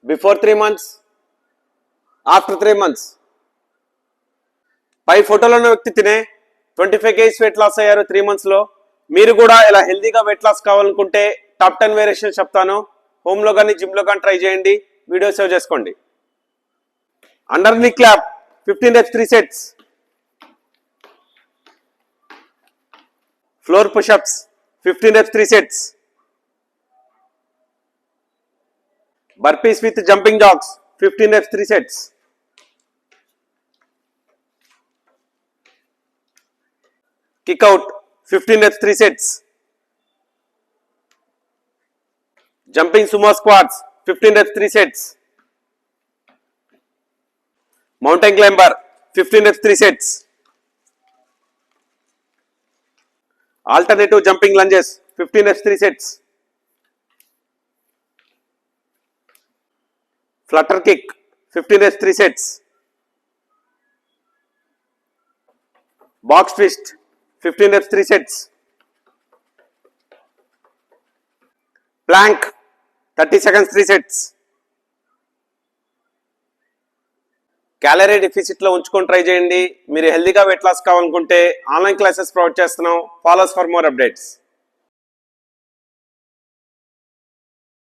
Before 3 months, after 3 months. పై ఫోటోలో ఉన్న వ్యక్తి తినే 25 kg వెయిట్ లాస్ అయ్యారు 3 months లో. మీరు కూడా ఇలా హెల్దీగా వెయిట్ లాస్ కావాలనుకుంటే టాప్ 10 వేరియేషన్ చెప్తాను. హోమ్లో కానీ జిమ్లో కానీ ట్రై చేయండి. వీడియో సేవ్ చేసుకోండి. అండర్ నీ clap 15 reps 3 sets. Floor push-ups 15 reps 3 sets. Burpees with jumping jacks 15 reps 3 sets. Kick out 15 reps 3 sets. Jumping sumo squats 15 reps 3 sets. Mountain climber 15 reps 3 sets. Alternative jumping lunges 15 reps 3 sets. Flutter kick 15 reps 3 sets. Box twist 15 reps 3 sets. Plank 30 seconds 3 sets. Calorie deficit లో ఉంచుకొని try చేయండి. మీరు హెల్దీగా weight loss కావాలనుకుంటే online classes provide చేస్తున్నాం. Follows for more updates.